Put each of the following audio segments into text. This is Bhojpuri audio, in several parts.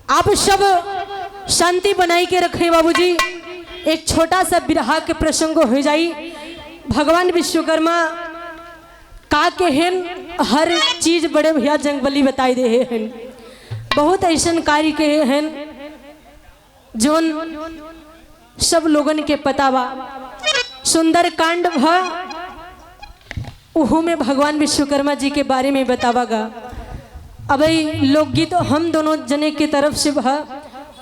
आप सब शांति बनाई के रखें बाबूजी। एक छोटा सा बिरहा के प्रसंग हो जाई। भगवान विश्वकर्मा का के हैं हर चीज बड़े भैया जंगबली बताई दे हैं। बहुत ऐसा कार्य के हैं जोन सब लोगन के पता बा। सुंदर कांड भा उहू में भगवान विश्वकर्मा जी के बारे में बतावागा। अब लोकगीत हम दोनों जने की तरफ से भा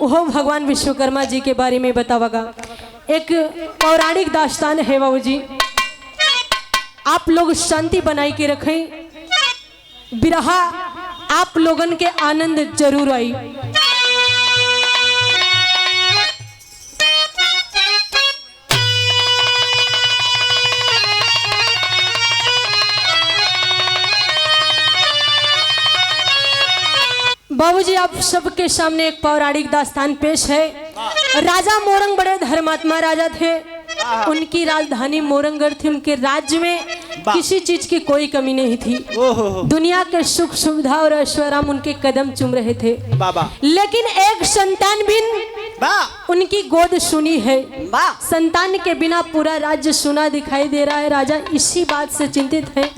वो भगवान विश्वकर्मा जी के बारे में बतावागा। एक पौराणिक दास्तान है बाबूजी। आप लोग शांति बनाई के रखें। बिरहा आप लोगन के आनंद जरूर आई। बाबूजी आप सबके सामने एक पौराणिक दास्तान पेश है। राजा मोरंग बड़े धर्मात्मा राजा थे। उनकी राजधानी मोरंगढ़ थी। उनके राज्य में किसी चीज की कोई कमी नहीं थी। दुनिया के सुख सुविधा और ऐश्वर्य उनके कदम चूम रहे थे। लेकिन एक संतान बिन उनकी गोद सुनी है। संतान के बिना पूरा राज्य सुना दिखाई दे रहा है। राजा इसी बात से चिंतित है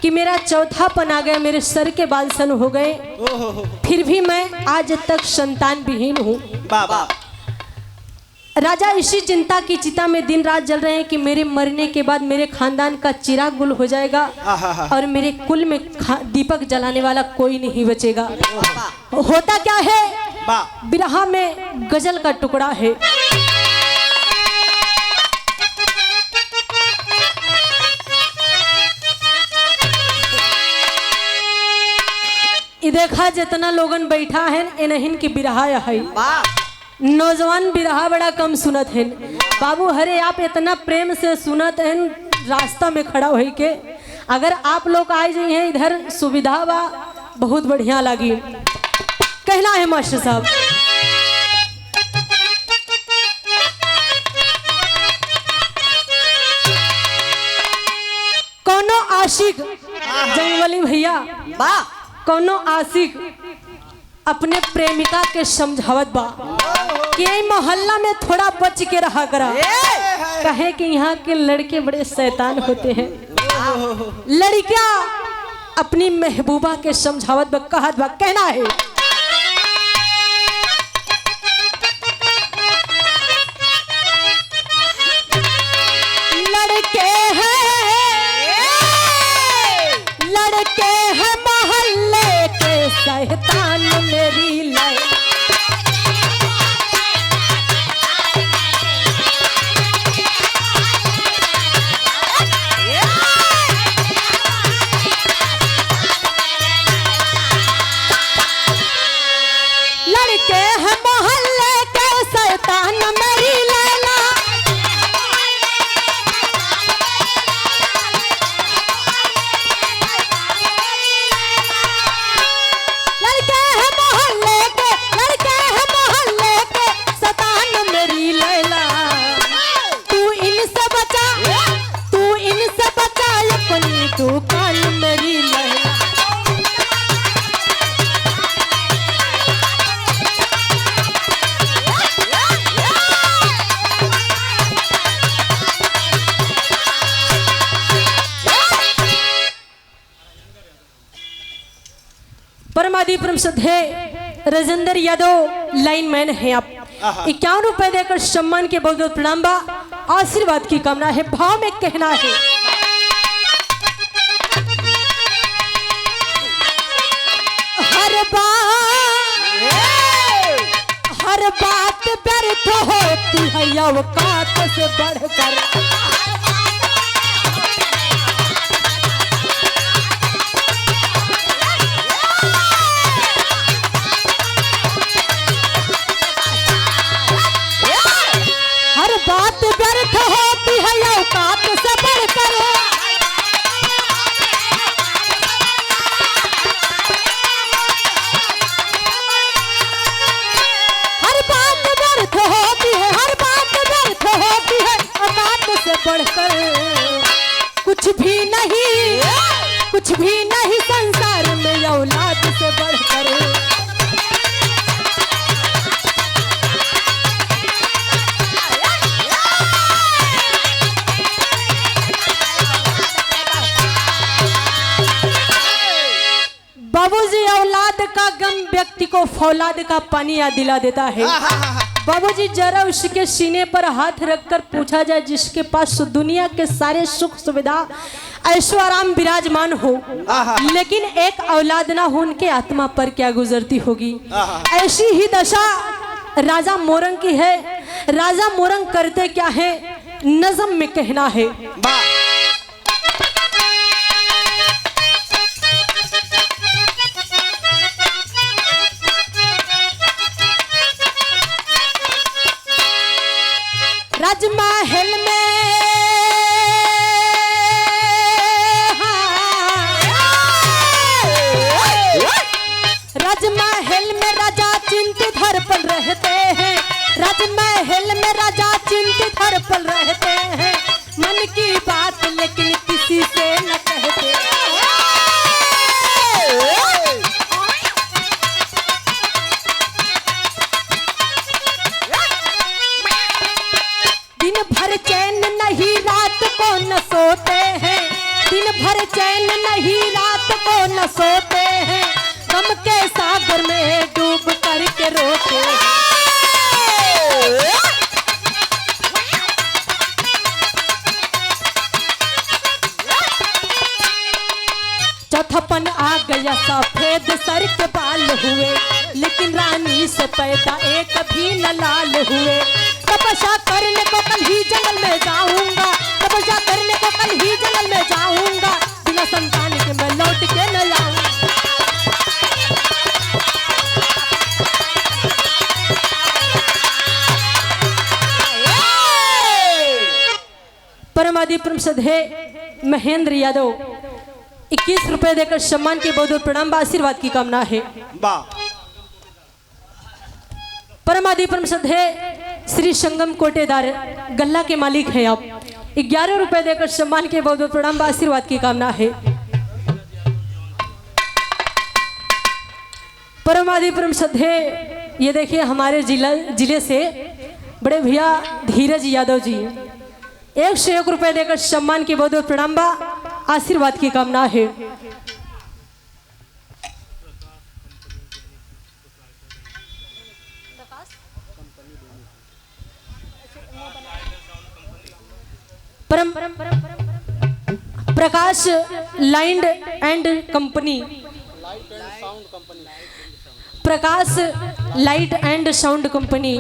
कि मेरा चौथापन आ गया, मेरे सर के बाल सन हो गए, फिर भी मैं आज तक संतान विहीन हूँ। राजा इसी चिंता की चिता में दिन रात जल रहे हैं कि मेरे मरने के बाद मेरे खानदान का चिराग गुल हो जाएगा और मेरे कुल में दीपक जलाने वाला कोई नहीं बचेगा। होता क्या है, बिरहा में गजल का टुकड़ा है। देखा जितना लोगन बैठा है इन्हीं की बिरहा है। नौजवान बिरहा बड़ा कम सुनत है। बाबू हरे आप इतना प्रेम से सुनत हैं रास्ता में खड़ा हो के। अगर आप लोग आ जाए हैं इधर सुविधा बा बहुत बढ़िया लगी। कहना है मास्टर साहब, कोनो आशिक जंगबली भैया कोनो आशिक अपने प्रेमिका के समझावत बा कि मोहल्ला में थोड़ा बच के रहा करा। कहे कि यहाँ के लड़के बड़े शैतान होते हैं। लड़कियां अपनी महबूबा के समझावत बा कहत बा। कहना है, लड़के हैं मोहल्ले के शैतान मेरी लाए। लड़के हैं मोहल्ले के शैतान मेरी लैला। परमादि परम श्रद्धेय राजेंद्र यादव लाइन मैन है। आप 51 रुपए देकर सम्मान के बहुत बहुत प्रणाम बा। आशीर्वाद की कामना है। भाव में कहना है, हर बात व्यर्थ होती है औकात से बढ़कर। बात व्यर्थ होती है औकात से बढ़कर। हर बात व्यर्थ होती है, हर बात व्यर्थ होती है औकात से बढ़कर। कुछ भी नहीं संसार में औलाद से बढ़कर। को फौलाद का पानी याद दिला देता है। बाबूजी जरा उसके सीने पर हाथ रखकर पूछा जाए, जिसके पास दुनिया के सारे सुख सुविधा ऐशो आराम विराजमान हो, लेकिन एक औलाद ना हो, उनके आत्मा पर क्या गुजरती होगी। ऐसी ही दशा राजा मोरंग की है। राजा मोरंग करते क्या है, नज़म में कहना है। राजमहल में राजमहल में राजा चिंतित हर पल रहते हैं। राजमहल में राजा चिंतित हर पल रहते हैं। मन की बात लेकिन किसी से न कहते। दिन भर चैन नहीं रात को न सोते हैं। दिन भर चैन नहीं रात को न सोते हैं। गम के सागर में डूब करके रोते हैं। चौथापन आ गया, सफेद सर के बाल हुए, लेकिन रानी से पैदा एक भी न लाल हुए। तपस्या करने को कल ही जंगल में जाऊंगा। तपस्या करने को कल ही जंगल में जाऊंगा। बिना संतान के मैं लौट के न लाऊंगा। परमाधिपरम सधे महेंद्र यादव 21 रुपए देकर सम्मान के बहुत बहुत प्रणाम, आशीर्वाद की कामना है। परमाधिपरम सधे श्री संगम कोटेदार गल्ला के मालिक हैं आप। 11 रुपए देकर सम्मान के बहुत बहुत प्रणाम, आशीर्वाद की कामना है। परमाधिपरम सधे ये देखिए हमारे जिले से बड़े भैया धीरज यादव जी 101 रुपए देकर सम्मान के बहुत बहुत प्रणाम, आशीर्वाद की कामना है। Prakash light and company, Prakash light and sound company,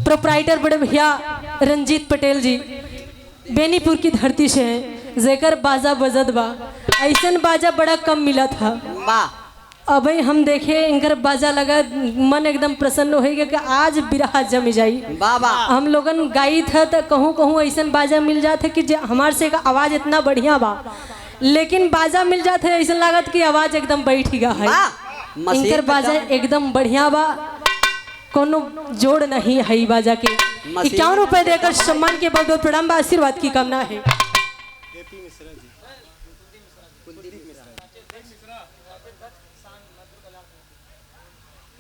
proprietor बड़े भैया रंजीत पटेल जी बेनीपुर की धरती से हैं। जेकर बाजा बजत बा, ऐसन बाजा बड़ा कम मिला था। अब हम देखे इनकर बाजा लगा, मन एकदम प्रसन्न हो गया कि आज बिरहा जम जाई। हम लोगन गाई था तो कहूँ कहूँ ऐसन बाजा मिल जाता कि हमार से का आवाज इतना बढ़िया बा, लेकिन बाजा मिल जाता है ऐसा लागत कि आवाज एकदम बैठ गया है। इनकर बाजा एकदम बढ़िया बा, कोनो जोड़ नहीं है बाजा के। 51 रुपए देकर सम्मान के बहुत बहुत प्रणाम, आशीर्वाद की कामना है।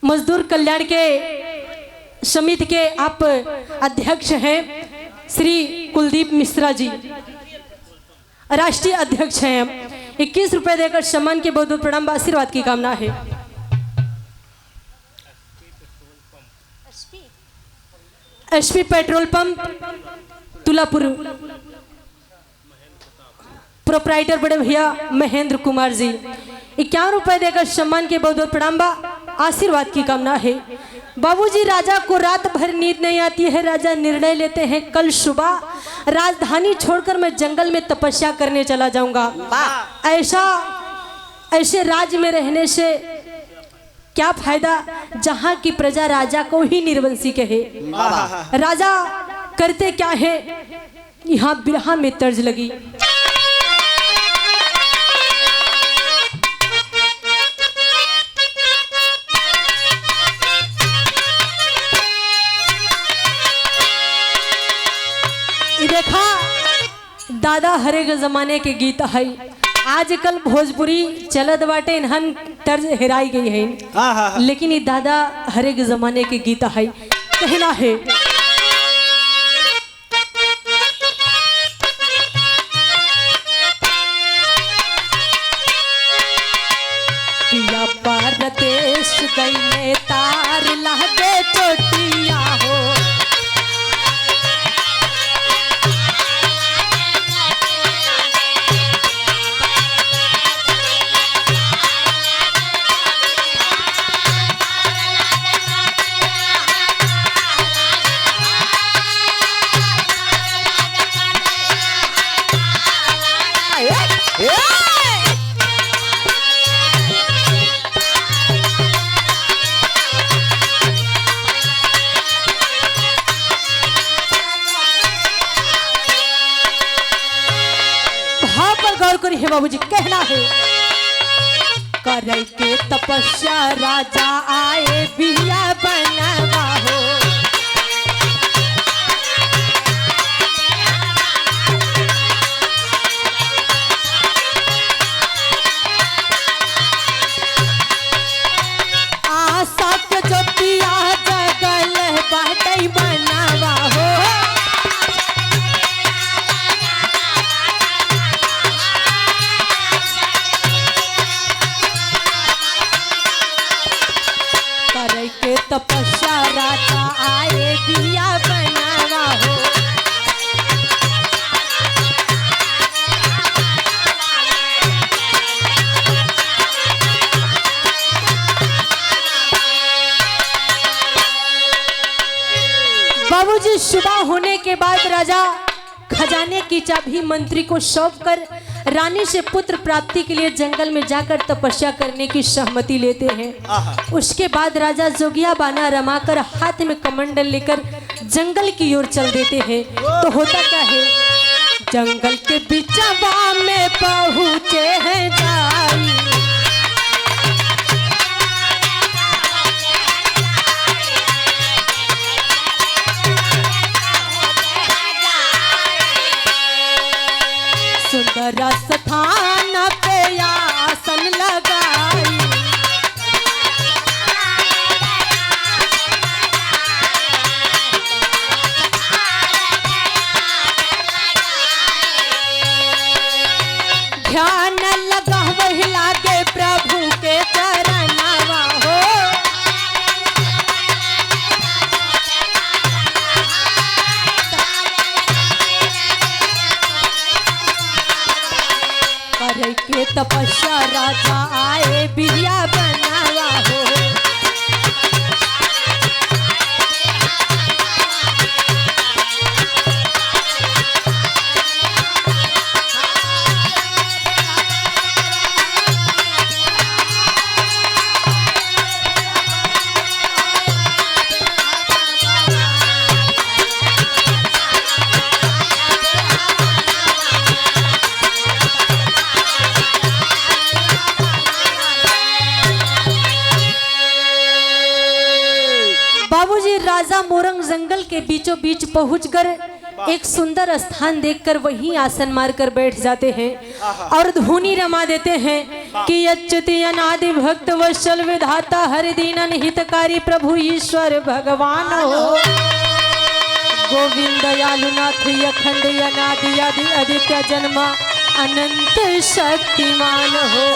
मजदूर कल्याण के समिति के आप अध्यक्ष हैं श्री कुलदीप मिश्रा जी, राष्ट्रीय अध्यक्ष हैं। 21 रुपए देकर सम्मान के बहुत बहुत प्रणाम, आशीर्वाद की कामना है। SP petrol pump Tulapur, proprietor बड़े भैया महेंद्र कुमार जी 51 रुपए देकर सम्मान के बहुत बहुत प्रणाम, आशीर्वाद की कामना है। बाबूजी राजा को रात भर नींद नहीं आती है। राजा निर्णय लेते हैं कल सुबह राजधानी छोड़कर मैं जंगल में तपस्या करने चला जाऊंगा। ऐसे राज्य में रहने से क्या फायदा जहां की प्रजा राजा को ही निर्वंशी कहे। राजा करते क्या है, यहाँ बिरहा में तर्ज लगी। देखा दादा हरे के जमाने के गीत है, आजकल भोजपुरी चलत बाटे इन्हन तर्ज हेराई गई है। लेकिन ये दादा हरे के जमाने के गीत है। कहना है पिया पार देश गईले के तार लागे चोटिया हो। गौर करी है बाबूजी, कहना है करे के तपस्या राजा आए बिया बनवा हो। आशा के ज्योतिया जगल बाटई बनवा हो। के तपस्या राजा आए दिया बनावा हो। बाबूजी सुबह होने के बाद राजा खजाने की चाबी मंत्री को सौंप कर रानी से पुत्र प्राप्ति के लिए जंगल में जाकर तपस्या करने की सहमति लेते हैं। उसके बाद राजा जोगिया बाना रमाकर हाथ में कमंडल लेकर जंगल की ओर चल देते हैं। तो होता क्या है, जंगल के बिचवा में पहुंचे हैं जाई। सुंदर स्थान पे आसन लगाई। ध्यान लगा वही लागे प्रभु के चरणवा हो। करे के तपस्या राजा आए बिया बनावा हो। बाबूजी राजा मोरंग जंगल के बीचों बीच पहुंचकर एक सुंदर स्थान देखकर वहीं आसन मारकर बैठ जाते हैं और धुनी रमा देते हैं कि अच्युति अनादि भक्त वत्सल विधाता हरि दीनन हितकारी प्रभु ईश्वर भगवान हो। गोविंद दयालुनाथ अखंड अनादि आदि आदित्य जन्मा अनंत शक्तिमान हो।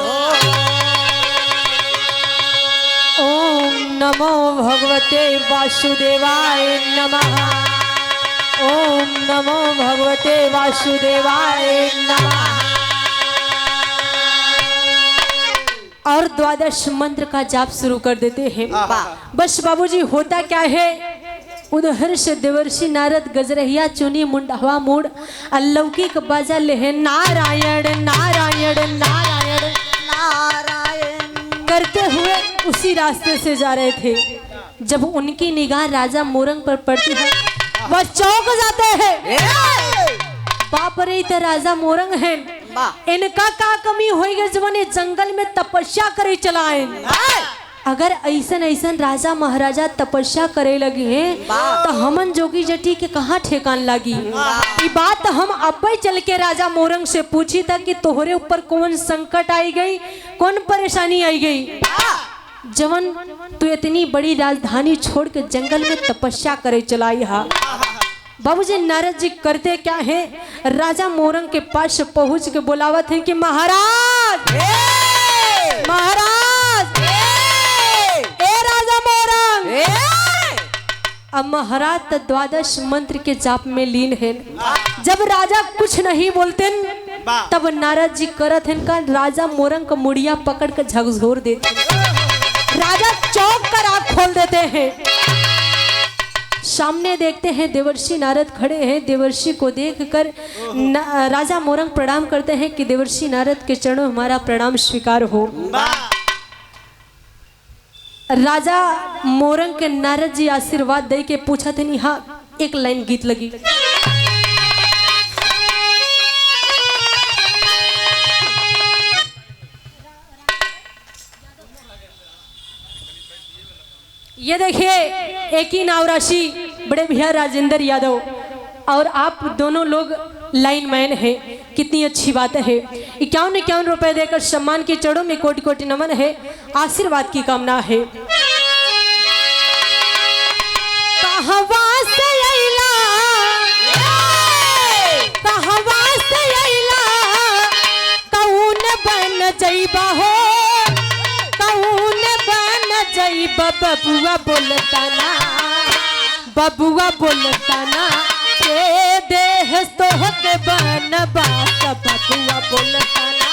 ओम नमो भगवते वासुदेवाय नमः। ओम नमो भगवते वासुदेवाय नमः। और द्वादश मंत्र का जाप शुरू कर देते हैं। बस बाबूजी होता क्या है, उधर से देवर्षि नारद गजरहिया चुनी मुंडहवा मूड अलौकिक बाजा लेहे नारायण नारायण नारायण नारायण करते हुए उसी रास्ते से जा रहे थे। जब उनकी निगाह राजा मोरंग पर पड़ती है वह चौंक जाते हैं। बाप रे, तो राजा मोरंग है, इनका का कमी होएगा जब ने जंगल में तपस्या करे चलाए। अगर ऐसन ऐसन राजा महाराजा तपस्या करे लगे हैं तो हमन जोगी जटी के कहाँ ठेकान लगी। ये बात हम अब चल के राजा मोरंग से पूछी था कि तोहरे ऊपर कौन संकट आई गई, कौन परेशानी आई गई, जवन तू इतनी बड़ी राजधानी छोड़ के जंगल में तपस्या करे चलाई हा। बाबूजी नारद जी करते क्या है, राजा मोरंग के पास पहुंच के बुलावत है कि महाराज महाराज, ए राजा अब महाराज तो द्वादश मंत्र के जाप में लीन है। जब राजा कुछ नहीं बोलते तब नारद जी करत हैं का राजा मोरंग का मुड़िया पकड़ कर झकझोर देते। राजा चौंक कर आंख खोल देते हैं। सामने देखते हैं देवर्षि नारद खड़े हैं। देवर्षि को देखकर राजा मोरंग प्रणाम करते हैं कि देवर्षि नारद के चरणों हमारा प्रणाम स्वीकार हो। राजा मोरंग के नारद जी आशीर्वाद दे के पूछा थे नहीं। हाँ, एक लाइन गीत लगी। ये देखिए, एक ही नाव राशि बड़े भैया राजेंद्र यादव और आप दोनों लोग लाइन मैन है। कितनी अच्छी बात है। 51 रुपए देकर सम्मान के चरणों में कोटि कोटि नमन है। आशीर्वाद की कामना है। कहवा से अइला, कहवा से अइला, कौन बन जइबा हो, कौन बन जइबा, बबुआ बोलता ना, बबुआ बोलता ना, के देह तो के बनबा, बबुआ बोलता ना।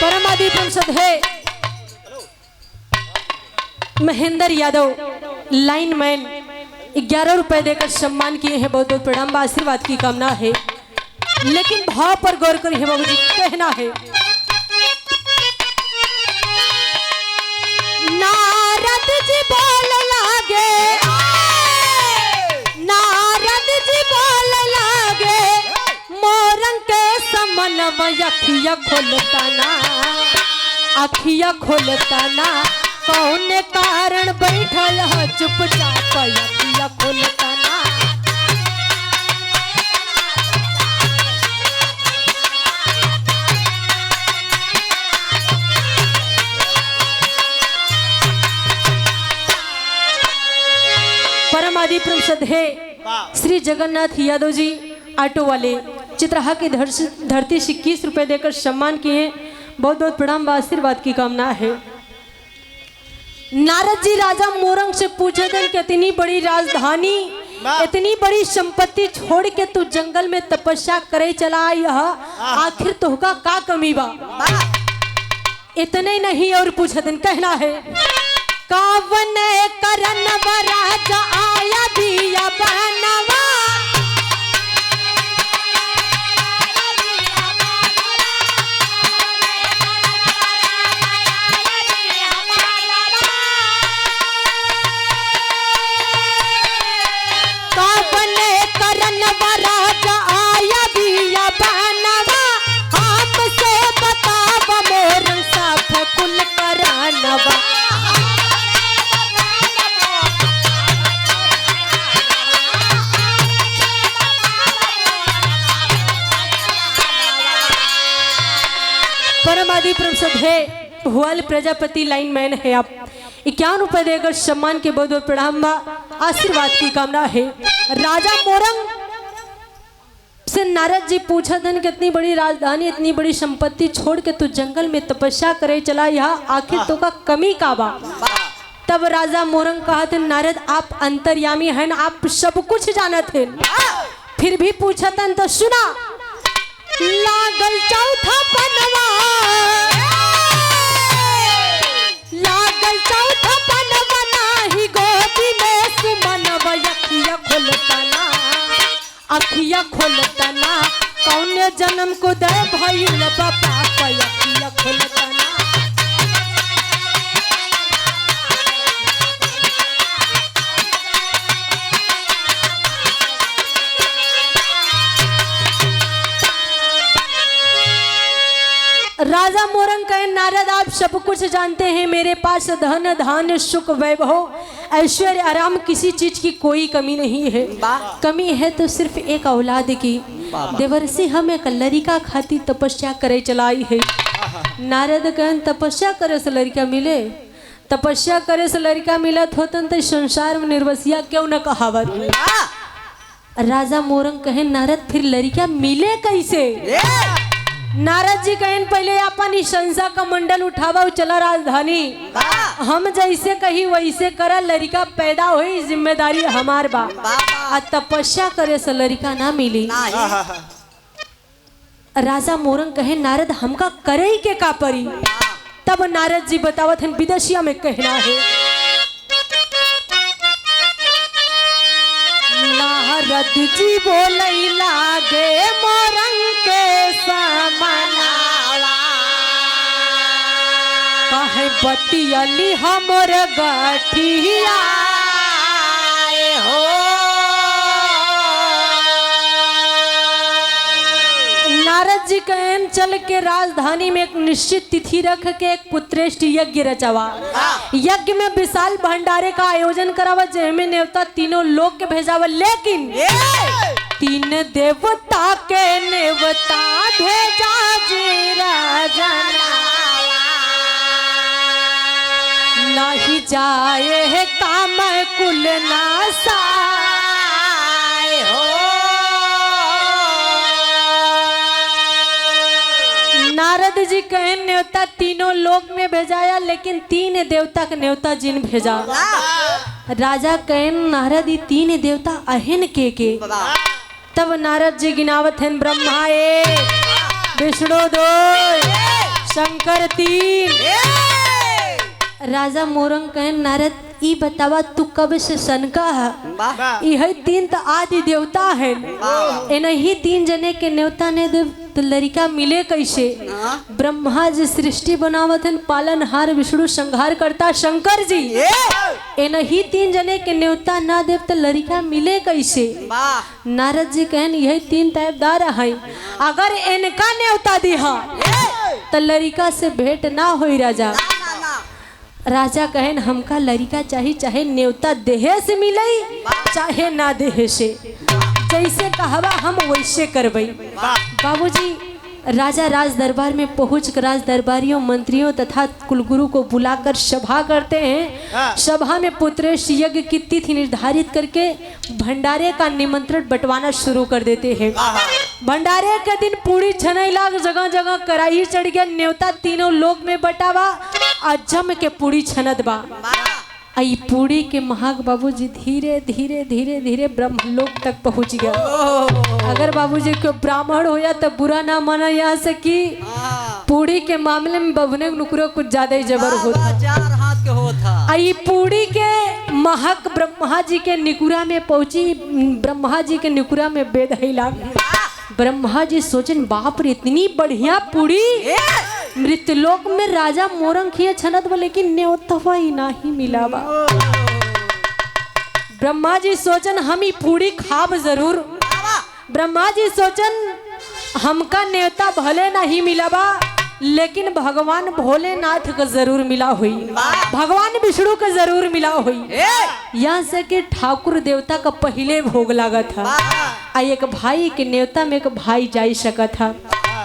परमादि परिषद है महेंद्र यादव लाइन मैन 11 रुपए देकर सम्मान किए हैं। बहुत बहुत प्रणाम, आशीर्वाद की कामना है। लेकिन भाव पर गौर करिए बाबू जी। कहना है नारद जी बोल लागे, नारद जी बोल लागे, मोरंग के समन अखिया खोलता ना, अखिया खोलता ना, कौन कारण बैठल है चुपचाप, अखिया खोलता ना। परमादि परिषद है श्री जगन्नाथ यादव जी ऑटो वाले चित्रहा की धरती से 21 रुपए देकर सम्मान किए। बहुत बहुत प्रणाम, आशीर्वाद की कामना है। नारद जी राजा मोरंग से पूछे थे कि इतनी बड़ी राजधानी, इतनी बड़ी संपत्ति छोड़ के तू जंगल में तपस्या करे चला, यह आखिर तुहका का कमी बा। इतने नहीं और पूछे थे। कहना है कावन करन राजा आया दिया बनवा, कावन करन राजा आया दिया बनवा, आपसे बताव मोरंग सब कुल करानवा। परमादि परिषद है भुआल प्रजापति लाइन मैन है। आप 51 रुपए देकर सम्मान के बहुत बहुत प्रणाम, आशीर्वाद की कामना है। राजा मोरंग से नारद जी पूछा धन कितनी बड़ी राजधानी, इतनी बड़ी संपत्ति छोड़ के तू जंगल में तपस्या करे चला, यहाँ आखिर तो का कमी का बा। तब राजा मोरंग कहा थे नारद आप अंतर्यामी हैं, आप सब कुछ जानत हैं, फिर भी पूछा था तो सुना। लागल चौथा पनवा, लागल चौथा पनवा, नाही गोदी में सुमनवा, अखिया खोलता ना, अखिया खोलता ना, कौन जन्म को दे भइल बापा, अखिया खोलता ना। राजा मोरंग कहे नारद आप सब कुछ जानते हैं, मेरे पास धन धान्य सुख वैभव ऐश्वर्य आराम किसी चीज की कोई कमी नहीं है। कमी है तो सिर्फ एक औलाद की। देवर्षि हम एक लड़का खाती तपस्या करे चलाई है। नारद कहन तपस्या करे से लड़का मिले, तपस्या करे से लड़का मिलत होतन तो संसार में निर्वसिया क्यों न कहावत। राजा मोरंग कहे नारद फिर लड़किया मिले कैसे? नारद जी कहें पहले अपन शंसा का मंडल उठावा चला राजधानी, हम जैसे कही वैसे करा, लड़का पैदा हुई जिम्मेदारी हमार बा। आ तपस्या करे से लड़का ना मिली। राजा मोरंग कहे नारद हमका करे के का परी? तब नारद जी बतावत हैं विदेशिया में कहना है, नारद जी बोले लागे मोरंग के समनावा, कहे बतियली हमर गठिया हो। नारद जी कहन चल के राजधानी में एक निश्चित तिथि रख के एक पुत्रेष्ट यज्ञ रचावा। यज्ञ में विशाल भंडारे का आयोजन करावा, जिसमें नेवता तीनों लोग के भेजावा। लेकिन तीन देवता के नेवता भेजा जी राजना, नहीं जाए है काम कुल नासाए हो। नारद जी कहें न्योता तीनों लोक में भेजाया, लेकिन तीन देवता का न्योता जिन भेजा। राजा कहें नारद तीन देवता अहन के तब नारद जी गिनावत हैं ब्रह्मा एक, विष्णु दो, शंकर तीन। राजा मोरंग कहें नारद ई बतावा तू कब से सनका है? यही तीन तो आदि देवता है, इन्हीं तीन जने के न्योता ने देव तो लड़का मिले कैसे? ब्रह्मा जी सृष्टि बनावत हैं, पालनहार विष्णु संहार करता शंकर जी, इन्हीं तीन जने के न्योता ना देव तो लड़का मिले कैसे? नारद जी कहन यही तीन ताइबदार है, अगर इनका न्योता दिया तो लड़का से भेंट ना होई। राजा कहन हमका लड़का चाहिए, चाहे न्योता देहे से मिले चाहे ना देहे से, जैसे कहवा हम वैसे करबई। बाबूजी राजा राज दरबार में पहुंच कर राज दरबारियों मंत्रियों तथा कुलगुरु को बुलाकर सभा करते हैं। सभा में पुत्रेष्ट यज्ञ की तिथि निर्धारित करके भंडारे का निमंत्रण बंटवाना शुरू कर देते हैं। भंडारे के दिन पूरी छनैला जगह जगह कराई चढ़ गया, न्योता तीनों लोक में बटावा और जम के पूरी छनत बा। आई पूरी के महाग बाबूजी धीरे धीरे धीरे धीरे ब्रह्मलोक तक पहुंच गया। अगर बाबूजी को ब्राह्मण होया तो बुरा ना माना यहाँ से कि पूरी के मामले में बबने नुकरो कुछ ज्यादा ही जबर होता। आई पूरी के महक ब्रह्मा जी के निकुरा में पहुंची। ब्रह्मा जी के निकुरा में बेद हिला। ब्रह्मा जी सोचन बाप रे इतनी बढ़िया पूरी मृत्युलोक में राजा मोरंग खिया छनत बा, लेकिन न्योतवा ही नहीं मिला बा। ब्रह्मा जी सोचन हम ही पूरी खाब जरूर। ब्रह्मा जी सोचन हमका न्योता भले नहीं मिला बा, लेकिन भगवान भोलेनाथ का जरूर मिला हुई, भगवान विष्णु का जरूर मिला हुई। यहाँ से कि ठाकुर देवता का पहले भोग लगा था, एक भाई के न्योता में एक भाई जा सका था।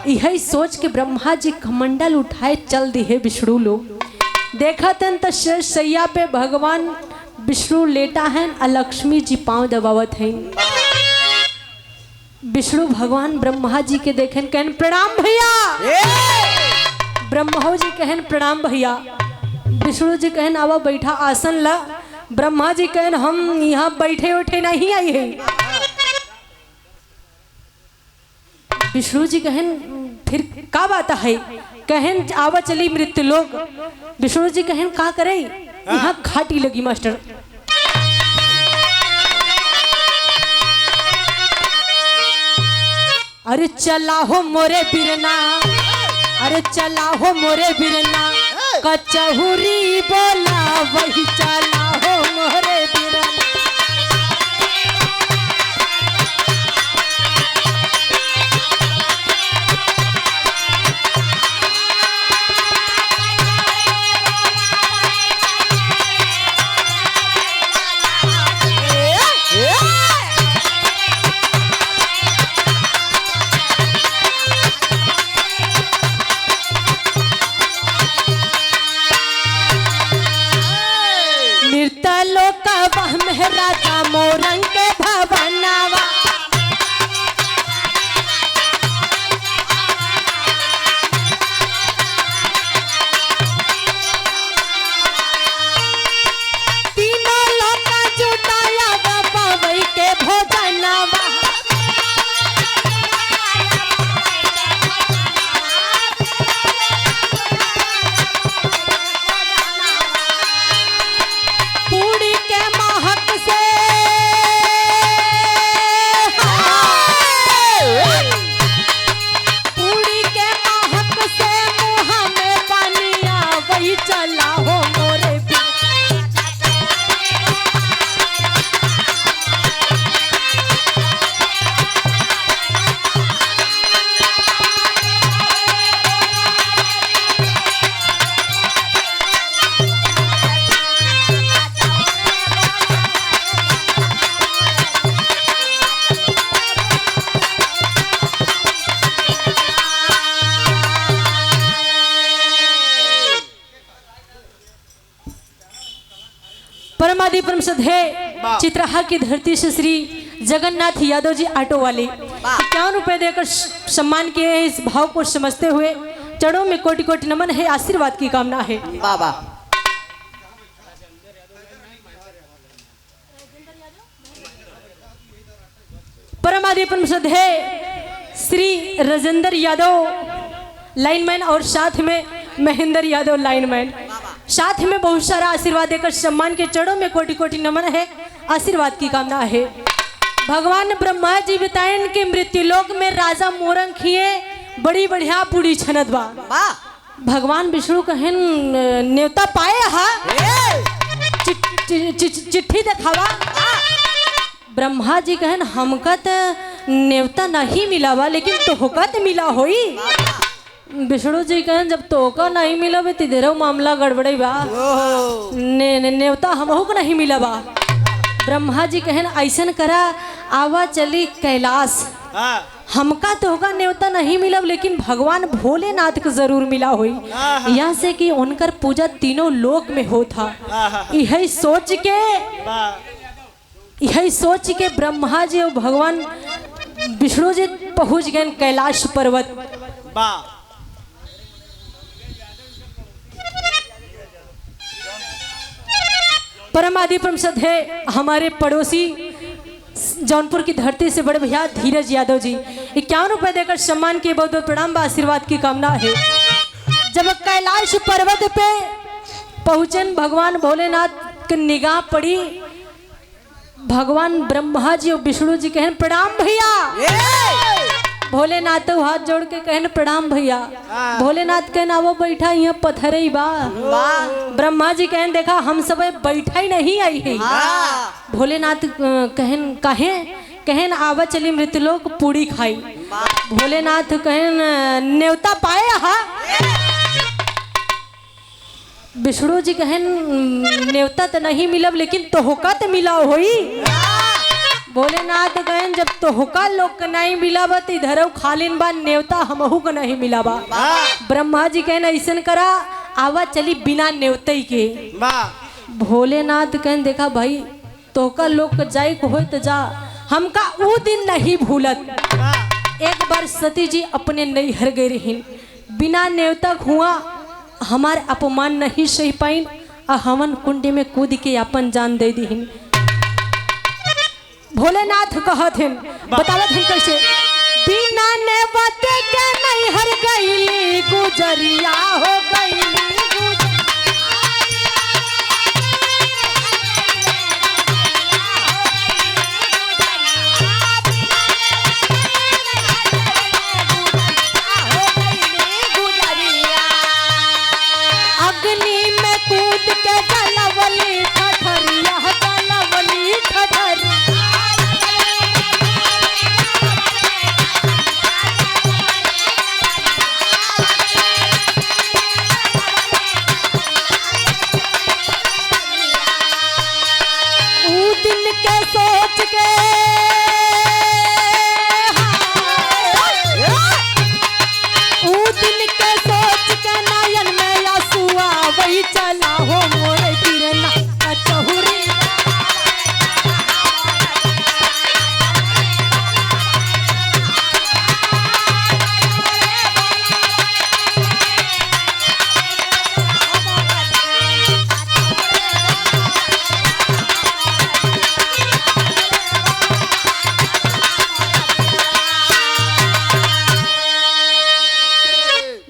यही सोच के ब्रह्मा जी कमंडल उठाए चल दिए विष्णु लोग। देखा तन तो सैया पे भगवान विष्णु लेटा है और लक्ष्मी जी पांव दबावत हैं। विष्णु भगवान ब्रह्मा जी के देखें कहन प्रणाम भैया। ब्रह्मा जी कहन प्रणाम भैया। विष्णु जी कहन आवा बैठा आसन ला। ब्रह्मा जी कहन हम यहाँ बैठे उठे नहीं आई है। विष्णु जी कहन फिर का बात है? कहन आवा चली मृत्युलोक। विष्णु जी कहन का करे? यहाँ खाटी लगी मास्टर। अरे चला हो मोरे बिरना, अरे चला हो मोरे बिरना, कचहुरी बोला वही चला हो मोरे बिरना। राजा मोरंग के भवनावा परमादि परम सधे चित्रहा की धरती से श्री जगन्नाथ यादव जी ऑटो वाले 51 रुपए देकर सम्मान किए हैं। इस भाव को समझते हुए चरणों में कोटि कोटि नमन है, आशीर्वाद की कामना है। बाबा परमादि परम सधे श्री राजेंद्र यादव लाइनमैन और साथ में महेंद्र यादव लाइनमैन, साथ में बहुत सारा आशीर्वाद देकर सम्मान के चरणों में कोटि कोटि नमन है, आशीर्वाद की कामना है। भगवान ब्रह्मा जी बताएं कि मृत्युलोक में राजा मोरंग खिए बड़ी बढ़िया पूरी छनत बा। भगवान विष्णु कहन न्योता पाए हा चिट्ठी दिखावा। ब्रह्मा जी कहन हमका तो न्योता नहीं मिला बा, लेकिन तोहका तो मिला होई। विष्णु जी कहन जब तोहका नहीं मिला बे तिधरो मामला गड़बड़ई बा, न्योता हमहू को नहीं मिला बा। ब्रह्मा जी कहन ऐसन करा आवा चली कैलाश, हमका तोहका न्योता नहीं मिला, लेकिन भगवान भोलेनाथ को जरूर मिला हुई। यहाँ से कि उनकर पूजा तीनों लोक में होता। यही सोच के ब्रह्मा जी और भगवान विष्णु जी पहुंच गए कैलाश पर्वत। परमादि परम सधे हमारे पड़ोसी जौनपुर की धरती से बड़े भैया धीरज यादव जी 51 रुपए देकर सम्मान किए, बहुत बहुत प्रणाम, आशीर्वाद की कामना है। जब कैलाश पर्वत पे पहुंचन भगवान भोलेनाथ की निगाह पड़ी, भगवान ब्रह्मा जी और विष्णु जी कहन प्रणाम भैया। भोलेनाथ हाथ जोड़ के कहन प्रणाम भैया। भोलेनाथ कहन आवो बैठा, यहाँ पत्थर ही बा। ब्रह्मा जी कहन देखा हम सब बैठा ही नहीं आई है। भोलेनाथ कहन आवा चली मृतलोक पूरी खाई। भोलेनाथ कहन न्योता पाए हा। विष्णु जी कहन न्योता तो नहीं मिलब, लेकिन तोहका तो मिला होई। भोलेनाथ कहन जब तोहका लोग का नहीं मिला बा, इधर खालिन बा न्योता हमहू को नहीं मिला बा। ब्रह्मा जी कहन ऐसन करा आवा चली बिना न्योते के। भोलेनाथ कहन देखा भाई तोहका लोग का जाए को हो तो जा, हमका वो दिन नहीं भूलत। एक बार सती जी अपने नैहर गए रहीन, बिना न्योता हुआ हमारे अपमान नहीं सही पाइन, हवन कुंडी में कूद के अपन जान दे दीन। भोलेनाथ कहत हैं, बतावत हैं कैसे, बिना नेवते के नैहर गईली गुजरिया हो गईली। अग्नि में कूद के जलवली ठठरिया जलवली ठठरिया।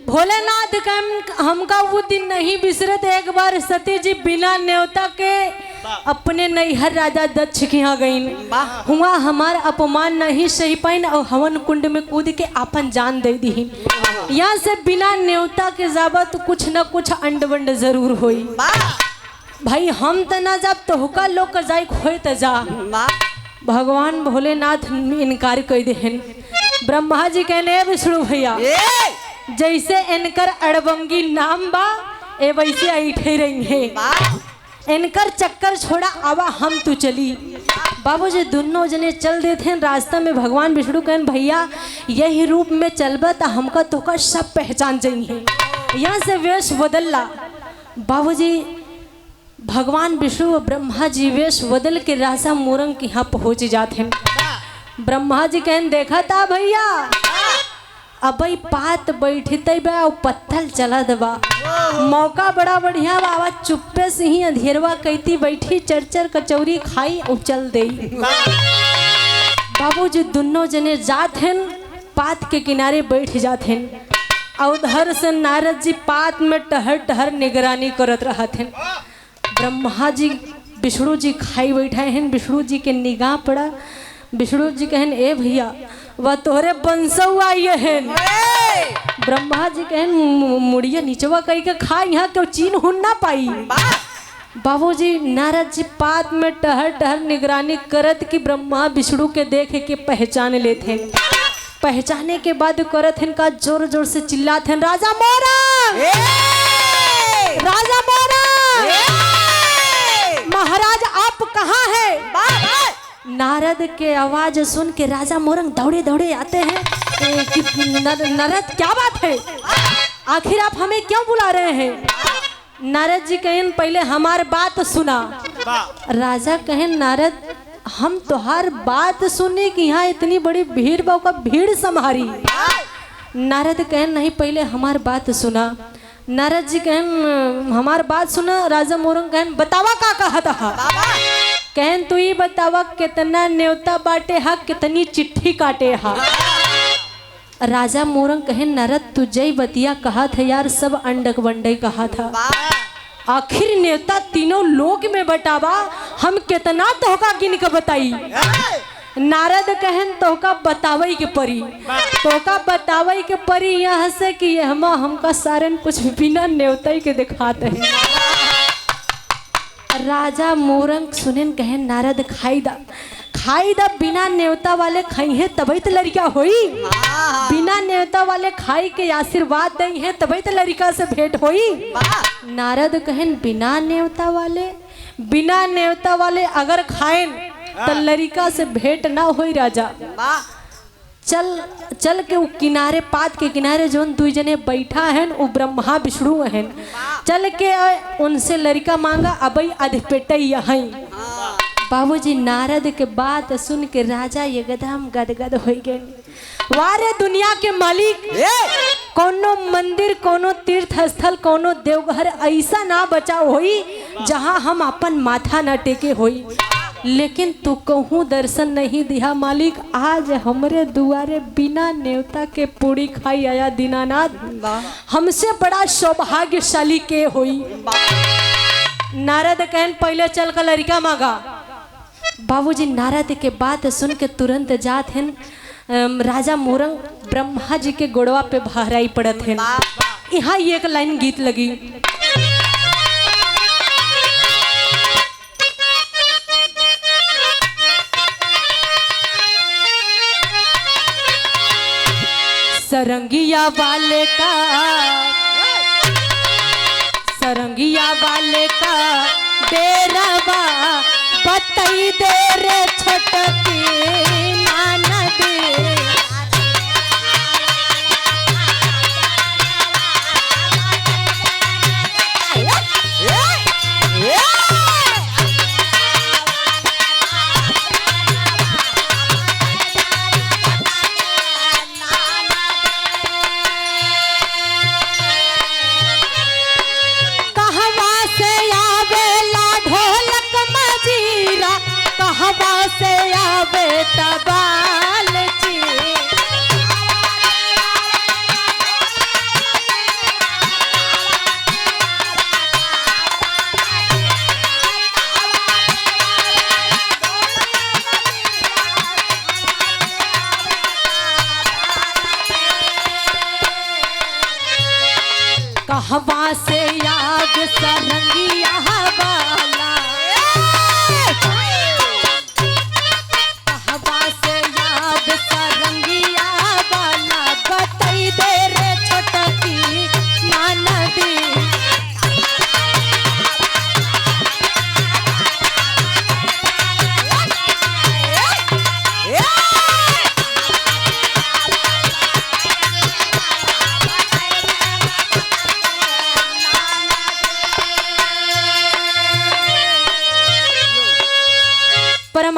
भोलेनाथ हमका वो दिन नहीं बिसरत। एक बार सती जी बिना न्योता के अपने नैहर राजा दक्ष के यहाँ गईन, हुआ हमार अपमान नहीं सही पाइन और हवन कुंड में कूद के अपन जान दे दी। यहाँ से बिना न्योता के जाबा तो कुछ न कुछ अंडवंड जरूर होई। भाई हम तो ना जाब तो हुका लोग का जाए खोए तो जा। भगवान भोलेनाथ इनकार कर देहन। ब्रह्मा जी कहने विष्णु भैया जैसे इनकर अड़बंगी नाम बा ए वैसे ऐठे रही है। इनकर चक्कर छोड़ा आवा हम तो चली। बाबूजी दोनों जने चल देते हैं। रास्ता में भगवान विष्णु कहन भैया यही रूप में चलबा तो हमका तो का सब पहचान जाइए। यहाँ से वेश बदलला। बाबूजी भगवान विष्णु और ब्रह्मा जी वेश बदल के राजा मोरंग के यहाँ पहुंच जाते हैं। ब्रह्मा जी कहन देखा था भैया अब पात बैठते बा पत्थल चलत बा, मौका बड़ा बढ़िया बाबा, चुप्पे से ही अंधेरवा कहती बैठी चरचर कचौरी खाई और चल दे। बाबूजी दोनों जने जात हैं, पात के किनारे बैठ जाते हैं और उधर से नारद जी पात में टहर टहर निगरानी करत रहते हैं। ब्रह्मा जी विष्णु जी खाई बैठे हैं, विष्णु जी के निगाह पड़ा, विष्णु जी कहन ए भैया वह तोहरे बंसौ आई है। ब्रह्मा जी कहन मुड़िया नीचवा कही के खा, यहाँ क्यों चीन हुन ना पाई। बाबूजी नारद जी पात में टहर टहर निगरानी करत कि ब्रह्मा विष्णु के देख के पहचान लेते, पहचाने के बाद करत इनका जोर जोर से चिल्लाते हैं राजा मोरंग, राजा मोरंग, महाराज आप कहाँ हैं। नारद के आवाज सुन के राजा मोरंग दौड़े दौड़े आते हैं कि नारद क्या बात है, आखिर आप हमें क्यों बुला रहे हैं। नारद जी कहें पहले हमार बात सुना। राजा कहें नारद हम तोहार बात सुने कि यहाँ इतनी बड़ी भीड़ बा, का भीड़ संभारी। नारद कहें नहीं पहले हमार बात सुना। नारद जी कहें हमार बात सुना। राजा मोरंग कहें बतावा का कहा था। कहन तू ही बतावा कितना न्योता बाटे हा, कितनी चिट्ठी काटे हा। राजा मोरंग कहे नारद तुझे बतिया कहा था यार, सब अंडक बंडे कहा था, आखिर न्योता तीनों लोक में बटावा, हम कितना तोहका गिन के बताई। नारद कहन तोहका बतावई के परी, तोहका बतावई के परी यहाँ से कि हमका सारन कुछ बिना न्योता के दिखाते हैं। राजा मोरंग सुनेन कहे नारद खाई दा बिना न्योता वाले खाई है तभी तो लड़का होई, बिना न्योता वाले खाई के आशीर्वाद दई है तभी तो लड़का से भेंट होई। नारद कहन बिना न्योता वाले अगर खाएन तो लड़का से भेंट ना होई। राजा चल के वो किनारे पात के किनारे जो दू जने बैठा है वो ब्रह्मा विष्णु हैं, चल के उनसे लड़का मांगा अबई अधपेटई है। बाबूजी नारद के बात सुन के राजा एकदम गदगद हो गए। वारे दुनिया के मालिक, कोनो मंदिर कोनो तीर्थ स्थल कोनो देवघर ऐसा ना बचा होई जहां हम अपन माथा न टेके होई, लेकिन तू कहूँ दर्शन नहीं दिया मालिक। आज हमरे दुआरे बिना न्योता के पूरी खाई आया दीनानाथ, हमसे बड़ा सौभाग्यशाली के होई। नारद कहन पहले चल कर लड़का मांगा। बाबूजी नारद के बात सुन के तुरंत जात हैं। राजा मोरंग ब्रह्मा जी के गोड़वा पे बहराई पड़त हैं। यहाँ एक लाइन गीत लगी। सरंगिया वाले का डेरावा बतई दे रे छोटकी नानद। से आवे तबाल जी, कहवा से याद सरंगिया वाला,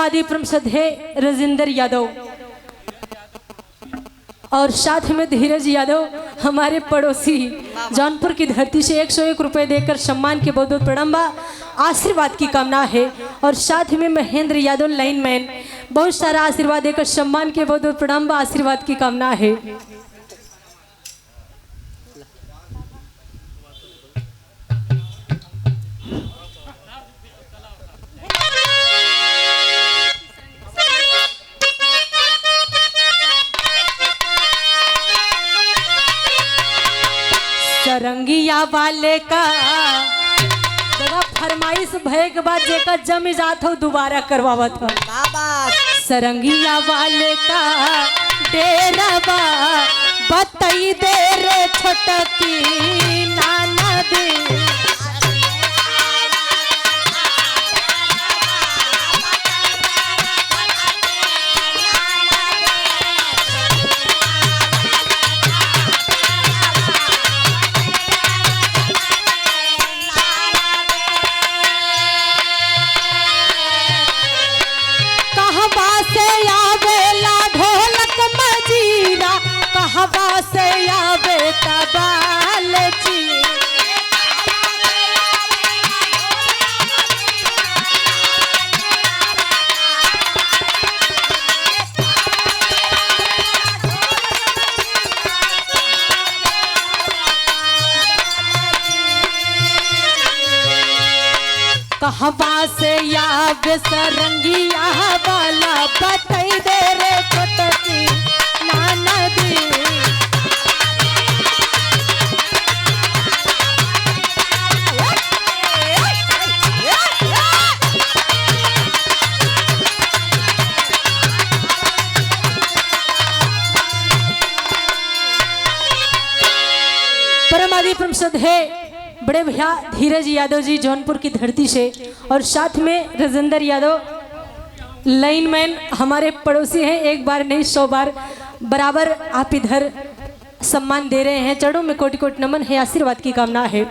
आदि प्रमसद है राजेंद्र यादव और साथ में धीरज यादव हमारे पड़ोसी जौनपुर की धरती से 101 रुपए देकर सम्मान के बहुत बहुत प्रणाम बा, आशीर्वाद की कामना है। और साथ में महेंद्र यादव लाइनमैन बहुत सारा आशीर्वाद देकर सम्मान के बहुत बहुत प्रणाम बा, आशीर्वाद की कामना है। सरंगिया वाले का जगह फरमाइश भय के बाद जेकर जम जात हो दोबारा करवावत हो। सरंगिया वाले का डेरा बा बतई दे रे छोटकी नाना दे। हवा से आवे तबाल जी कहवा से आवे सरंगिया वाला बतई दे रे छोटकी नाना दी। परम आदि प्रमसद है बड़े भैया धीरज यादव जी जौनपुर की धरती से और साथ में राजेंद्र यादव लाइनमैन हमारे पड़ोसी हैं। एक बार नहीं 100 बार बराबर आप इधर सम्मान दे रहे हैं। चरणों में कोटि कोटि नमन है, आशीर्वाद की कामना है।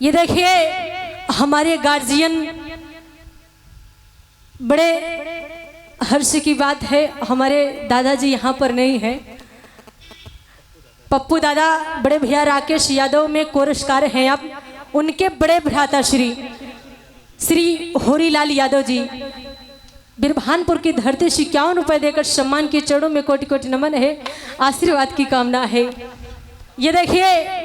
ये देखिए हमारे गार्जियन, बड़े हर्ष की बात है हमारे दादाजी यहाँ पर नहीं है। पप्पू दादा बड़े भैया राकेश यादव में कोरसकार हैं आप, उनके बड़े भ्राता श्री होरीलाल यादव जी बिरभानपुर की धरती से 51 रुपए देकर सम्मान के चरणों में कोटि कोटि नमन है, आशीर्वाद की कामना है। ये देखिए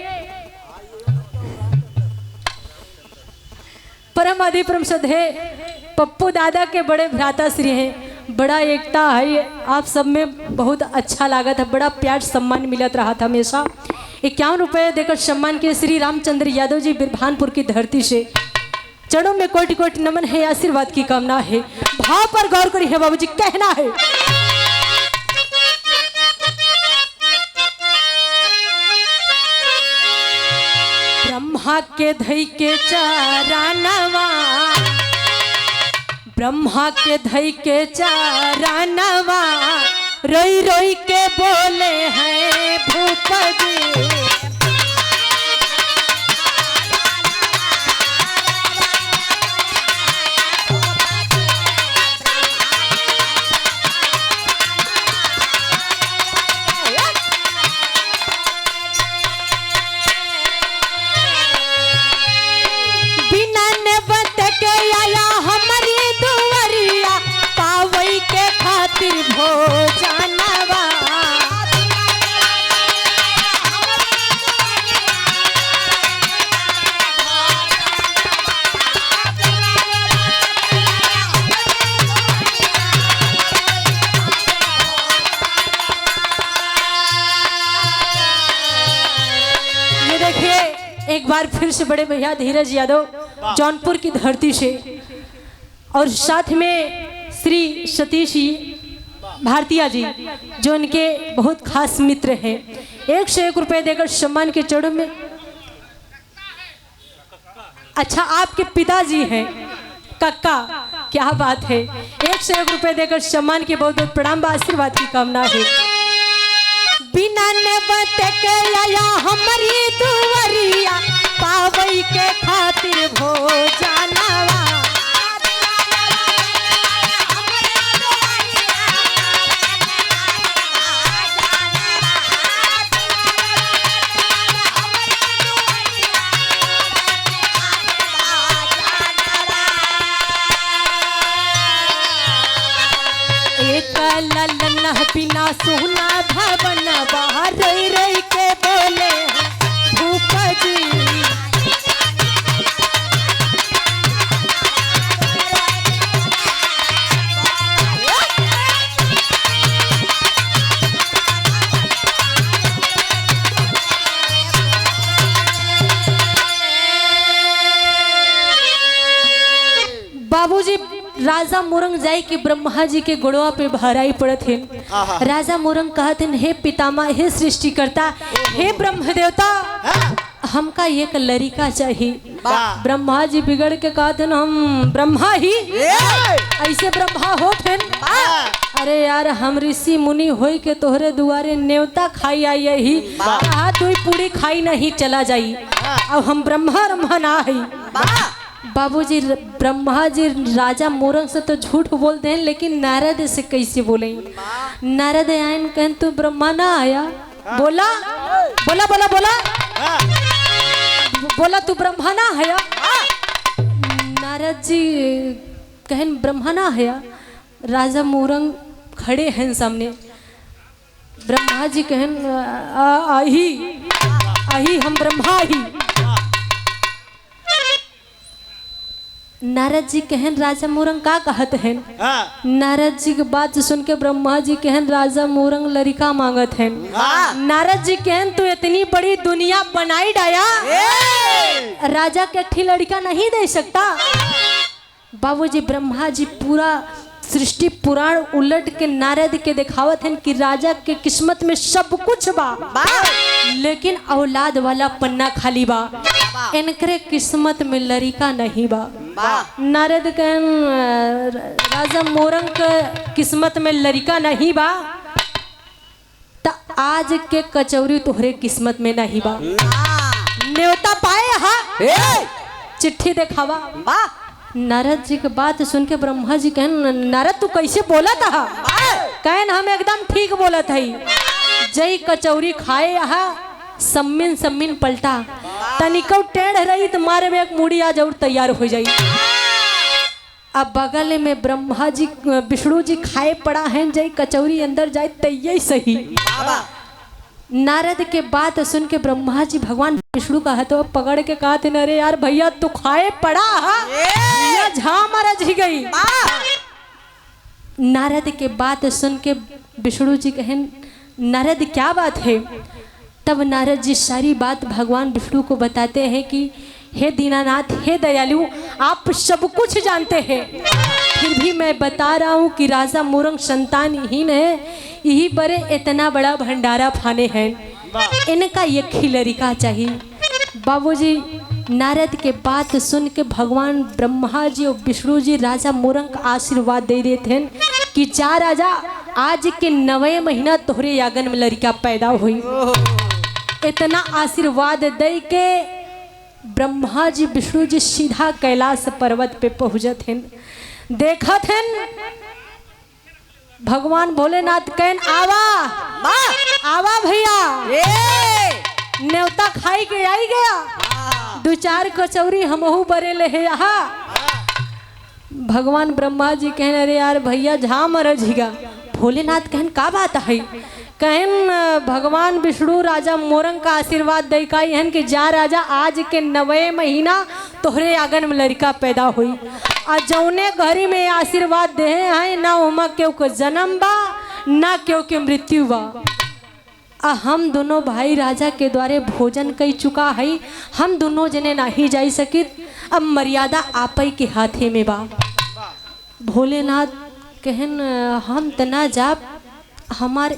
परम आदि प्रमसद है पप्पू दादा के बड़े भ्राता श्री हैं। बड़ा एकता है आप सब में, बहुत अच्छा लगा था, बड़ा प्यार सम्मान मिलत रहा था हमेशा। 51 रुपए देकर सम्मान के श्री रामचंद्र यादव जी बिरभानपुर की धरती से चरणों में कोटि कोटि नमन है, आशीर्वाद की कामना है। भाव पर गौर करी है बाबूजी, कहना है ब्रह्मा के धई के चारानवा, ब्रह्मा के धई के चारानवा, रोई रोई के बोले हैं भूप जी। एक बार फिर से बड़े भैया धीरज यादव जौनपुर की धरती से और साथ में श्री सतीश भारतीय जी जो इनके बहुत खास मित्र हैं, 101 रुपए देकर सम्मान के चरणों में। अच्छा आपके पिताजी हैं कक्का, क्या बात है, 1 से 1 रुपए देकर सम्मान के बहुत बहुत प्रणाम बा, आशीर्वाद की कामना है। बिना नेवत के आया हमारी दुवरिया, पावई के खातिर भोजनवा। लल्ला बिना सोना भवन बाहर रही रही के बोले भूप जी। बाबूजी राजा मोरंग जाई के ब्रह्मा जी के गोड़वा पे भराई पड़त है। राजा मोरंग कहते हैं, हे पितामह, हे सृष्टिकर्ता, हे ब्रह्म देवता, हमका एक लड़का चाहिए। ब्रह्मा जी बिगड़ के कहते हैं, हम ब्रह्मा ही ऐसे ब्रह्मा होते हैं। अरे यार, हम ऋषि मुनि होई के तोहरे दुआरे न्योता खाई आई ही, तू पूरी खाई नहीं चला जाई। अब हम ब्रह्मा ना है। बाबूजी ब्रह्मा जी राजा मोरंग से तो झूठ बोलते हैं, लेकिन नारद से कैसे बोलेंगे? नारद आयन कहन, तू ब्रह्मा ना आया? बोला बोला बोला बोला बोला तू ब्रह्मा ना आया? नारद जी कहन, ब्रह्मा ना आया। राजा मोरंग खड़े हैं सामने। ब्रह्मा जी कहन, आही हम ब्रह्मा ही। नारद जी कहन, राजा मोरंग का कहत हैं? नारद जी की बात सुन के ब्रह्मा जी कहन, राजा मोरंग लड़का मांगत हैं। नारद जी कहन, तू इतनी बड़ी दुनिया बनाई डाया, राजा के अठी लड़का नहीं दे सकता? बाबूजी ब्रह्मा जी पूरा सृष्टि पुराण उलट के नारद के दिखावत हैं कि राजा के किस्मत में सब कुछ बा, लेकिन औलाद वाला पन्ना खाली बा। इनकरे किस्मत में लड़का नहीं बा। नारद कहन, राजा मोरंग के किस्मत में लड़का नहीं बा, त आज के कचौरी तोहरे किस्मत में नहीं बा। न्योता पाए हा, चिट्ठी दिखावा। नारद जी की बात सुन के ब्रह्मा जी कहन, नारद तू कैसे बोला था? कहन, हम एकदम ठीक बोला था। जय कचौरी खाए यहाँ सम्मिन सम्मिन पलटा, तनिको टेढ़ रही तो मारे में एक मुड़ी आ जरूर तैयार हो जाई। अब बगल में ब्रह्मा जी विष्णु जी खाए पड़ा है, जय कचौरी अंदर जाए तैयार सही। नारद के बात सुन के ब्रह्मा जी भगवान विष्णु का हाथों पकड़ के कहा थे, अरे यार भैया तू खाए पड़ा या झामर जी गई। नारद के बात सुन के विष्णु जी कहें, नारद क्या बात है? तब नारद जी सारी बात भगवान विष्णु को बताते हैं कि हे दीनानाथ, हे दयालु, आप सब कुछ जानते हैं, फिर भी मैं बता रहा हूँ कि राजा मोरंग संतानहीन है, यही बड़े इतना बड़ा भंडारा फाने हैं, इनका एक ही लड़का चाहिए। बाबूजी नारद के बात सुन के भगवान ब्रह्मा जी और विष्णु जी राजा मोरंग का आशीर्वाद दे देते हैं कि जा राजा, आज के 9वें महीना तोहरे आंगन में लड़का पैदा हुई। इतना आशीर्वाद दे के ब्रह्मा जी विष्णु जी सीधा कैलाश पर्वत पे पहुंचत हैं। देखत हैं भगवान भोलेनाथ कहन, आवा आवा भैया, न्योता खाई के आई गया, 2-4 कचौरी हमहू बरे ले है यहाँ। भगवान ब्रह्मा जी कहन, अरे यार भैया झामर झिगा। भोलेनाथ कहन, का बात है? कहन, भगवान विष्णु राजा मोरंग का आशीर्वाद दे काई हन कि जा राजा, आज के 9वें महीना तोहरे आंगन में लड़का पैदा हुई। आ जौने घड़ी में आशीर्वाद दे हैं, ना उमा क्यों के जन्म बा, ना क्यों के मृत्यु बा। आ हम दोनों भाई राजा के द्वारे भोजन कई चुका है, हम दोनों जने नहीं जा सकित, अब मर्यादा आपई के हाथे में बा। भोलेनाथ कहन, हम तना जाप, हमार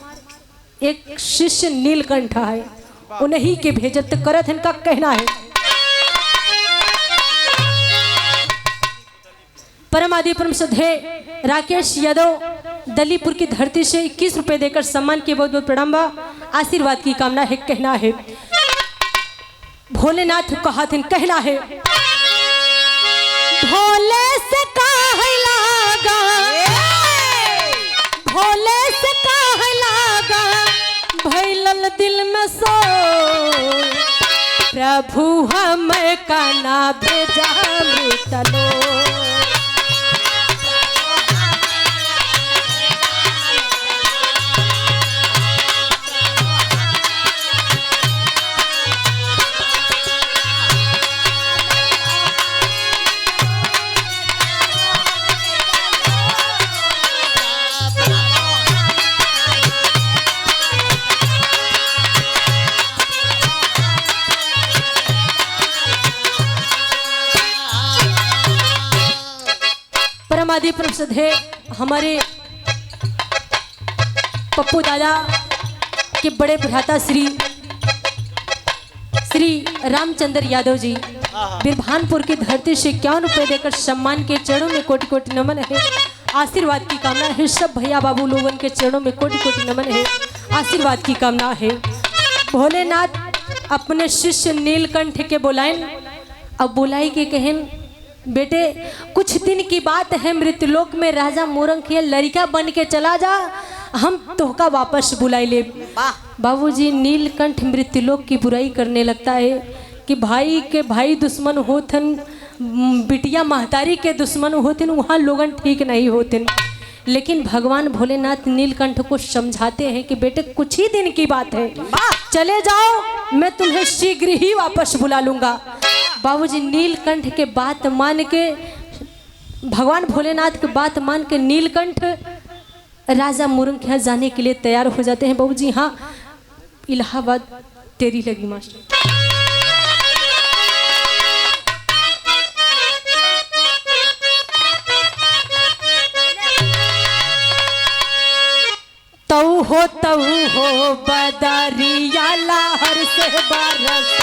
एक शिष्य नीलकंठ है, उन्हीं के भेजत करत इनका कहना है। परम आदि परम श्रद्धेय राकेश यादव दलीपुर की धरती से 21 रुपए देकर सम्मान के बहुत बहुत प्रणाम बा। आशीर्वाद की कामना है। कहना है भोलेनाथ का हाथ कहना है भोले से काहे लागा, भोले से काहे लागा भैलल दिल में सो, प्रभु हम का ना भेजा मितलो। परमादि परम श्रद्धेय हमारे पप्पू दादा के बड़े भ्राता श्री रामचंद्र यादव जी बिरभानपुर की धरती से 51 रुपए देकर सम्मान के चरणों में कोटि कोटि नमन है। आशीर्वाद की कामना है। सब भैया बाबू लोगों के चरणों में कोटि कोटि नमन है। आशीर्वाद की कामना है। भोलेनाथ अपने शिष्य नीलकंठ के बुलाएं। अब बुलाई के कहन बेटे कुछ दिन की बात है, मृत्युलोक में राजा मोरंग के लड़का बन के चला जा, हम तोहका वापस बुलाई ले। बाबूजी नीलकंठ मृत्युलोक की बुराई करने लगता है कि भाई के भाई दुश्मन होतन, बिटिया महतारी के दुश्मन होतन, वहाँ लोगन ठीक नहीं होतन। लेकिन भगवान भोलेनाथ नीलकंठ को समझाते हैं कि बेटे कुछ ही दिन की बात है, चले जाओ, मैं तुम्हें शीघ्र ही वापस बुला लूंगा। बाबूजी नीलकंठ के बात मान के, भगवान भोलेनाथ के बात मान के नीलकंठ राजा मोरंग के यहाँ जाने के लिए तैयार हो जाते हैं। बाबूजी हाँ इलाहाबाद तेरी लगी मास्टर। तऊ हो बदरिया लहर से बरस,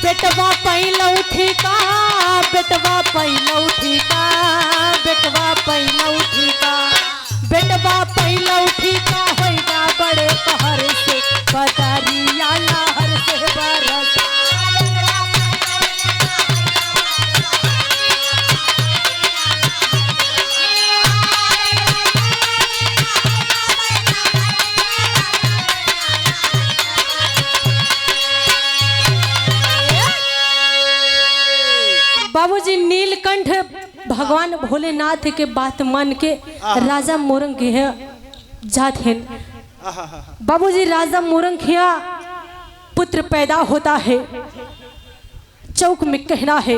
बेटवा पैलौठी का, बेटवा पैलौठी का, बेटवा पैलौठी का, बेटवा पैलौठी का होइगा बड़े पहर से बदरिया लहर से बरस। बाबूजी नीलकंठ भगवान भोलेनाथ के बात मान के राजा मोरंग के जात हैं। बाबूजी राजा मोरंग के पुत्र पैदा होता है। चौक में कहना है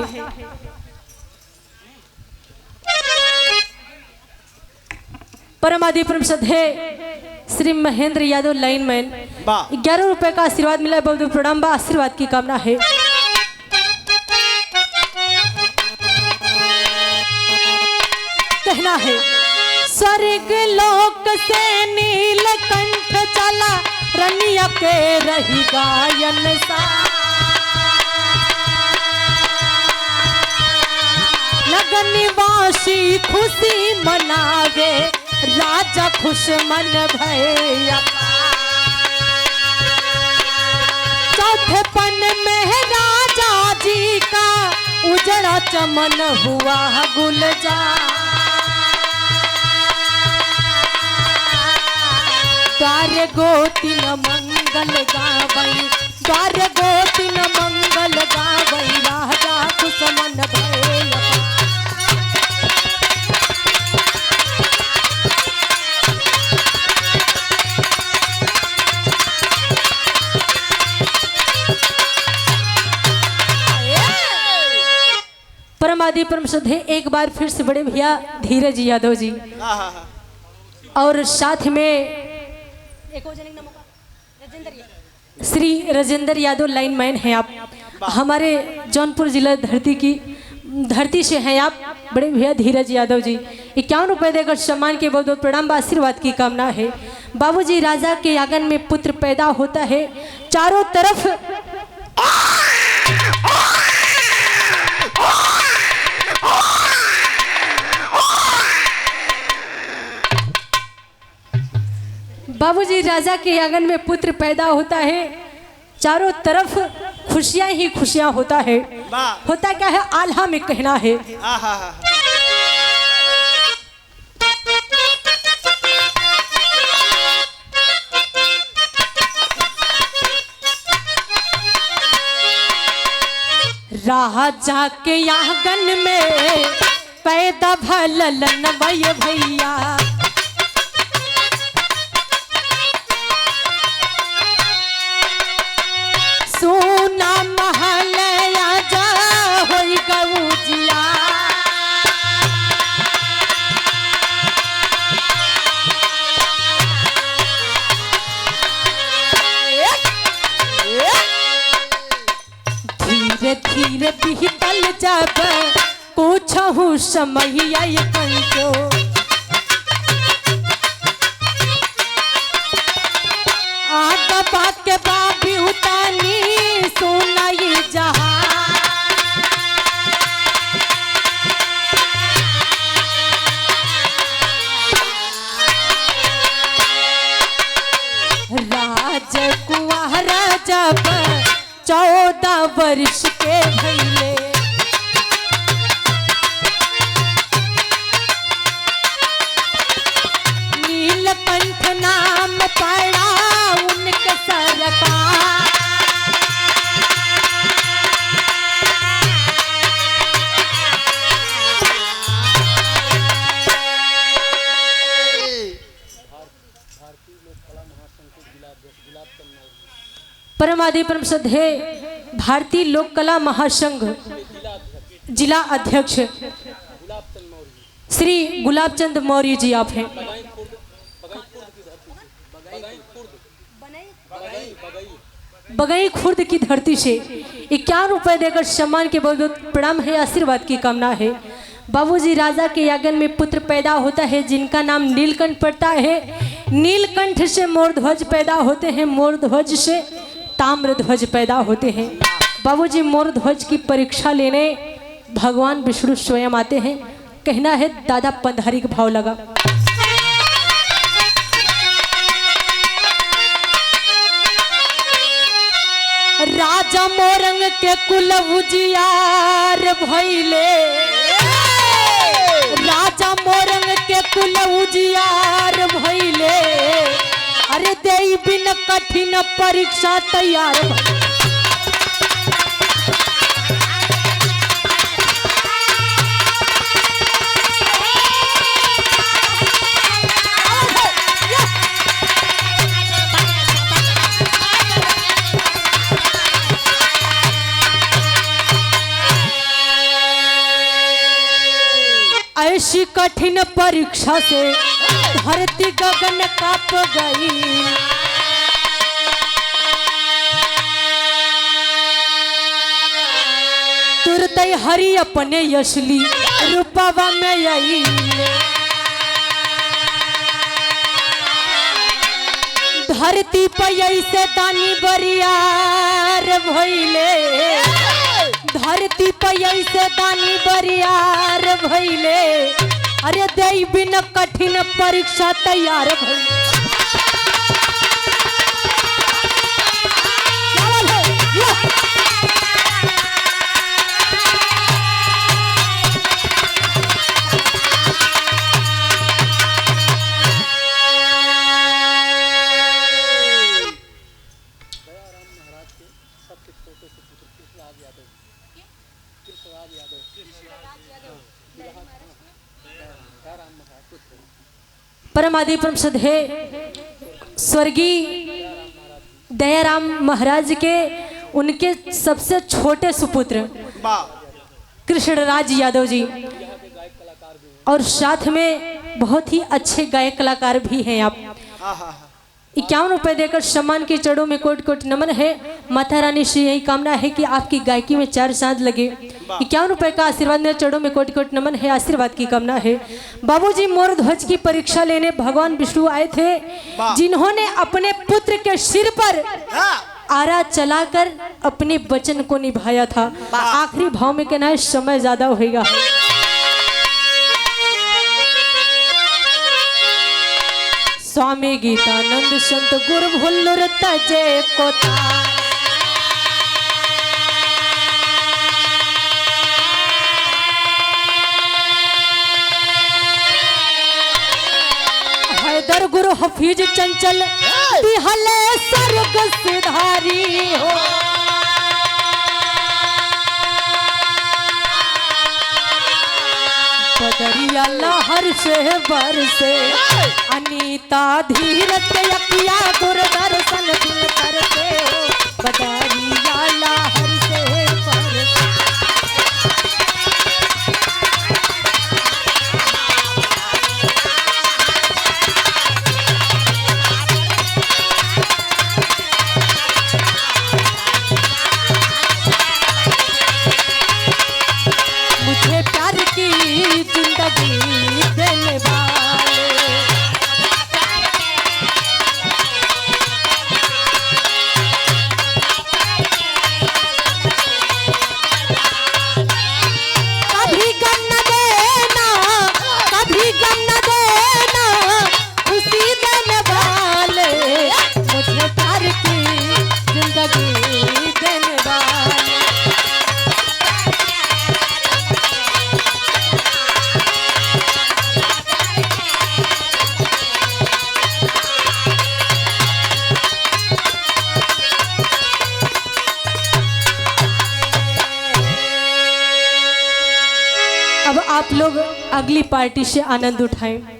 परमादि परम श्रद्धेय श्री महेंद्र यादव लाइनमैन 11 रुपए का आशीर्वाद मिला। बहुत बहुत प्रणाम बा। आशीर्वाद की कामना है। कहना है स्वर्ग लोक से नीलकंठ चला, रनिया के रही गायन सा, लगन निवासी खुशी मनावे, राजा खुश मन भैया। चौथे पन में राजा जी का उजड़ा चमन हुआ गुलजार, द्वार गोतिन मंगल गावई, द्वार गोतिन मंगल गावई, राजा खुश मन भैया। परमादि परम श्रद्धेय एक बार फिर से बड़े भैया धीरज यादव जी और साथ में श्री राजेंद्र यादव लाइनमैन हैं। आप हमारे जौनपुर जिला धरती से हैं। आप बड़े भैया धीरज यादव जी 51 रुपए देकर सम्मान के बहुत बहुत प्रणाम व आशीर्वाद की कामना है। बाबूजी राजा के आंगन में पुत्र पैदा होता है, चारों तरफ बाबूजी राजा के आंगन में पुत्र पैदा होता है, चारों तरफ खुशियां ही खुशियां होता है। होता क्या है, आल्हा में कहना है। राजा के आंगन में पैदा भलन भैया, सोना महल आजा होई गऊजिया, धीरे धीरे बीतल जब कुछ समय कंचो, आग के बाबी उतानी सुनाई जहां, राजकुमार जब 14 वर्ष के भइले, नीलकंठ नाम पड़ा उनके सरकार, परमादि परम श्रद्धे भारतीय लोक कला महासंघ जिला अध्यक्ष श्री गुलाबचंद मौर्य जी आप हैं। बगई खुर्द की धरती से 51 रुपए देकर सम्मान के बहुत बहुत प्रणाम है, आशीर्वाद की कामना है। बाबूजी राजा के आंगन में पुत्र पैदा होता है जिनका नाम नीलकंठ पड़ता है। नीलकंठ से मोरध्वज पैदा होते हैं, मोरध्वज से ताम्रध्वज पैदा होते हैं। बाबूजी मोरध्वज की परीक्षा लेने भगवान विष्णु स्वयं आते हैं। कहना है दादा पंधारी का भाव लगा। राजा मोरंग के कुल उजियार भइले, राजा मोरंग के कुल उजियार भइले, अरे देई बिन कठिन परीक्षा तैयार भइले। ऐसी कठिन परीक्षा से धरती गगन कांप गई, तुरंत हरि अपने असली रूपवा में आई, धरती पर ऐसे दानी बरियार भइले, धरती पर ऐसे दानी बरियार भइले, अरे देई बिन कठिन परीक्षा तैयार भइले। परमादि परम श्रद्धे स्वर्गीय दयाराम महाराज के उनके सबसे छोटे सुपुत्र कृष्णराज यादव जी, और साथ में बहुत ही अच्छे गायक कलाकार भी हैं आप। 51 रुपए देकर सम्मान के चरणों में कोट कोट नमन है। माता रानी से यही कामना है कि आपकी गायकी में चार चांद लगे। ₹51 का आशीर्वाद मेरे चरणों में कोटि कोटि नमन है, आशीर्वाद की कामना है। बाबूजी मोर ध्वज की परीक्षा लेने भगवान विष्णु आए थे, जिन्होंने अपने पुत्र के सिर पर आरा चलाकर अपने वचन को निभाया था। आखिरी भाव में कहना है समय ज्यादा होगा। स्वामी गीतानंद संत गुरु भुल्लुर तजे कोता, हैदर गुरु हफीज चंचल बिहले स्वर्ग सिधारी हो। बदरिया लहर से बरसे अनीता धीरज यकिया गुरु दर्शन दिल करते हो। बदरिया लहर से बरसे मुझे प्यार की जिंदगी देने वाले, कभी गम न देना, कभी गम न देना, खुशी देने वाले, मुझे प्यार की जिंदगी देने वाले। अब आप लोग अगली पार्टी से आनंद उठाएं।